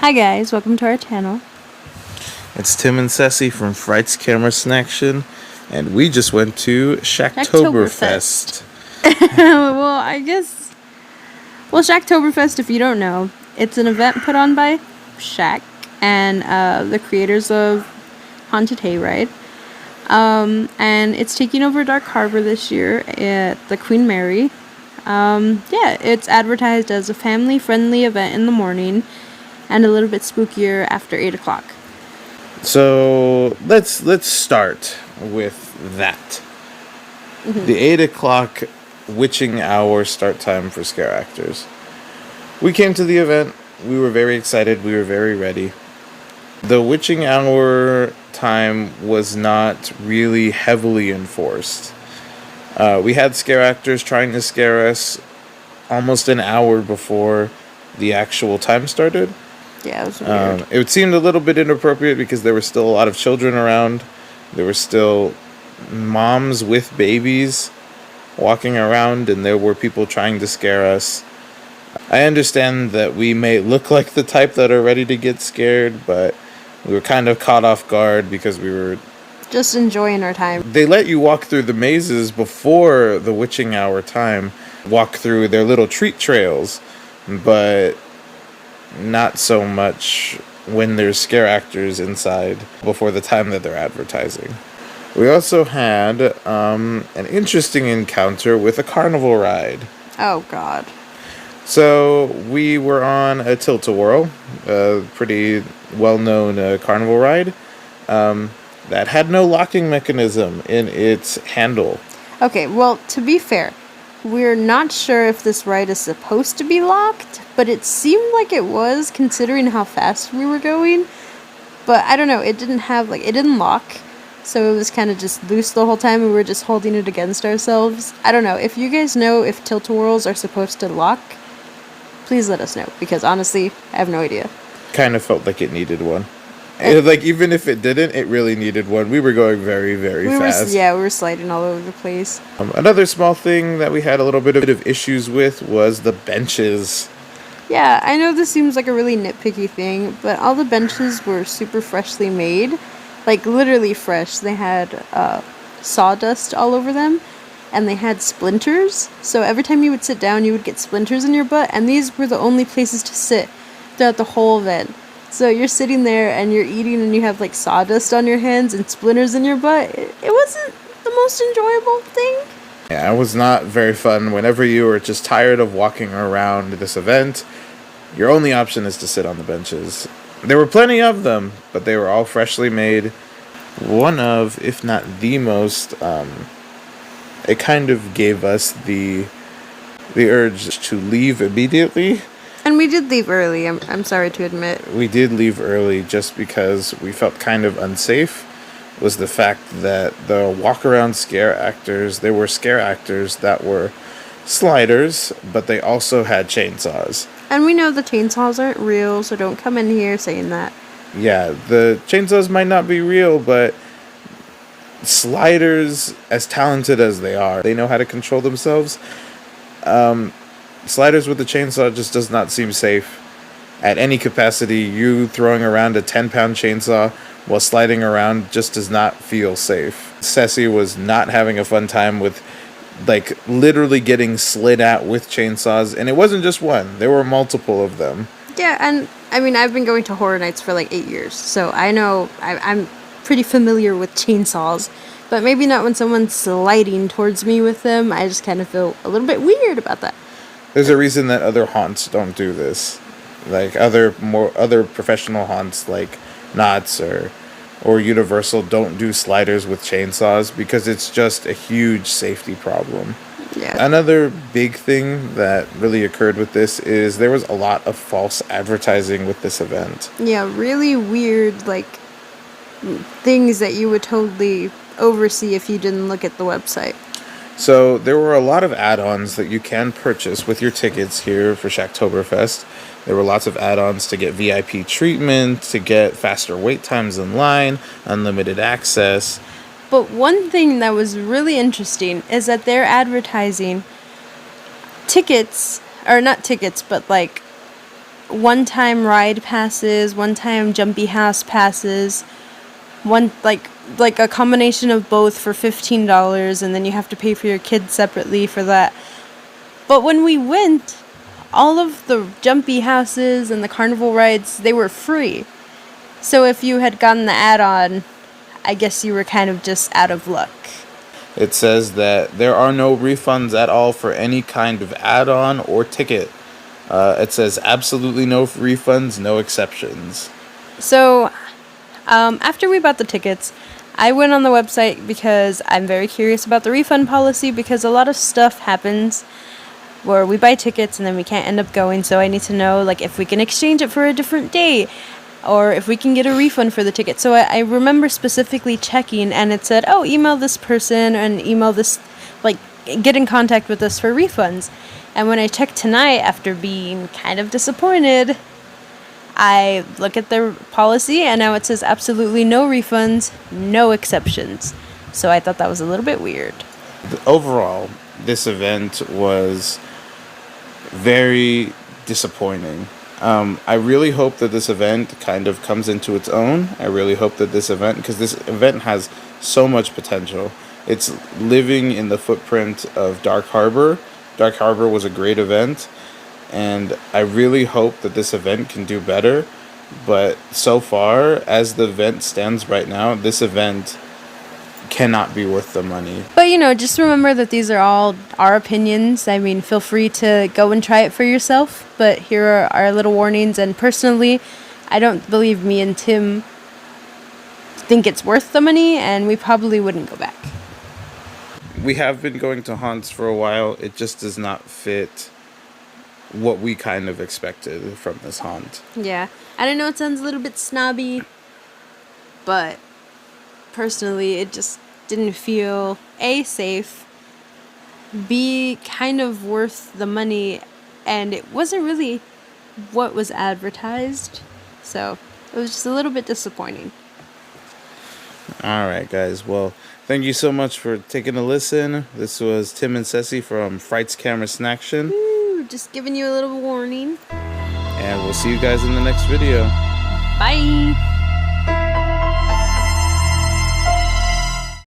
Hi guys, welcome to our channel. It's Tim and Ceci from Frights Snacktion, and we just went to Shaqtoberfest. Shaqtoberfest, if you don't know, it's an event put on by Shaq and the creators of Haunted Hayride. And it's taking over Dark Harbor this year at the Queen Mary. It's advertised as a family-friendly event in the morning and a little bit spookier after 8 o'clock. So let's start with that. The 8 o'clock witching hour start time for scare actors. We came to the event. We were very excited. We were very ready. The witching hour time was not really heavily enforced. We had scare actors trying to scare us almost an hour before the actual time started. Yeah, it was weird. It seemed a little bit inappropriate because there were still a lot of children around. There were still moms with babies walking around, and there were people trying to scare us. I understand that we may look like the type that are ready to get scared, but we were kind of caught off guard because we were just enjoying our time. They let you walk through the mazes before the witching hour time, walk through their little treat trails, but not so much when there's scare actors inside before the time that they're advertising. We also had an interesting encounter with a carnival ride. Oh, God. So we were on a Tilt-A-Whirl, a pretty well-known carnival ride that had no locking mechanism in its handle. Okay, well, to be fair, we're not sure if this ride is supposed to be locked, but it seemed like it was considering how fast we were going. But I don't know, it didn't lock, so it was kind of just loose the whole time and we were just holding it against ourselves. I don't know, if you guys know if Tilt-A-Whirls are supposed to lock, please let us know, because honestly, I have no idea. Kind of felt like it needed one. Even if it didn't, it really needed one. We were going very, very fast. We were sliding all over the place. Another small thing that we had a little bit of issues with was the benches. Yeah, I know this seems like a really nitpicky thing, but all the benches were super freshly made. Like, literally fresh. They had sawdust all over them, and they had splinters. So every time you would sit down, you would get splinters in your butt, and these were the only places to sit throughout the whole event. So you're sitting there and you're eating and you have like sawdust on your hands and splinters in your butt. It wasn't the most enjoyable thing. Yeah, it was not very fun. Whenever you were just tired of walking around this event, your only option is to sit on the benches. There were plenty of them, but they were all freshly made. One of, if not the most, it kind of gave us the urge to leave immediately. And we did leave early, I'm sorry to admit. We did leave early just because we felt kind of unsafe, was the fact that the walk-around scare actors, there were scare actors that were sliders, but they also had chainsaws. And we know the chainsaws aren't real, so don't come in here saying that. Yeah, the chainsaws might not be real, but sliders, as talented as they are, they know how to control themselves. Sliders with the chainsaw just does not seem safe. At any capacity, you throwing around a 10-pound chainsaw while sliding around just does not feel safe. Ceci was not having a fun time with, literally getting slid at with chainsaws, and it wasn't just one. There were multiple of them. Yeah, and, I've been going to horror nights for 8 years, so I know I'm pretty familiar with chainsaws, but maybe not when someone's sliding towards me with them. I just kind of feel a little bit weird about that. There's a reason that other haunts don't do this. Other professional haunts like Knott's or Universal don't do sliders with chainsaws because it's just a huge safety problem. Yeah. Another big thing that really occurred with this is there was a lot of false advertising with this event. Yeah, really weird, things that you would totally oversee if you didn't look at the website. So there were a lot of add-ons that you can purchase with your tickets here for Shaqtoberfest. There were lots of add-ons to get VIP treatment, to get faster wait times in line, unlimited access. But one thing that was really interesting is that they're advertising tickets, or not tickets, but one-time ride passes, one-time jumpy house passes, one like a combination of both for $15, and then you have to pay for your kids separately for that. But when we went, all of the jumpy houses and the carnival rides, they were free. So if you had gotten the add-on, I guess you were kind of just out of luck. It says that there are no refunds at all for any kind of add-on or ticket. It says absolutely no refunds, no exceptions. So, after we bought the tickets, I went on the website because I'm very curious about the refund policy, because a lot of stuff happens where we buy tickets and then we can't end up going, so I need to know like if we can exchange it for a different day or if we can get a refund for the ticket. So I remember specifically checking, and it said, oh, email this person and email this, like, get in contact with us for refunds. And when I checked tonight, after being kind of disappointed, I look at their policy, and now it says absolutely no refunds, no exceptions. So I thought that was a little bit weird. Overall, this event was very disappointing. I really hope that this event kind of comes into its own. I really hope that this event, because this event has so much potential. It's living in the footprint of Dark Harbor. Dark Harbor was a great event, and I really hope that this event can do better. But so far, as the event stands right now, this event cannot be worth the money. But, just remember that these are all our opinions. I mean, feel free to go and try it for yourself, but here are our little warnings. And personally, I don't believe me and Tim think it's worth the money, and we probably wouldn't go back. We have been going to haunts for a while. It just does not fit what we kind of expected from this haunt. Yeah, I don't know, it sounds a little bit snobby, but personally, it just didn't feel A, safe, B, kind of worth the money, and it wasn't really what was advertised, so it was just a little bit disappointing. Alright, guys, well, thank you so much for taking a listen. This was Tim and Ceci from Frights, Snacktion. Ooh, just giving you a little warning. And we'll see you guys in the next video. Bye!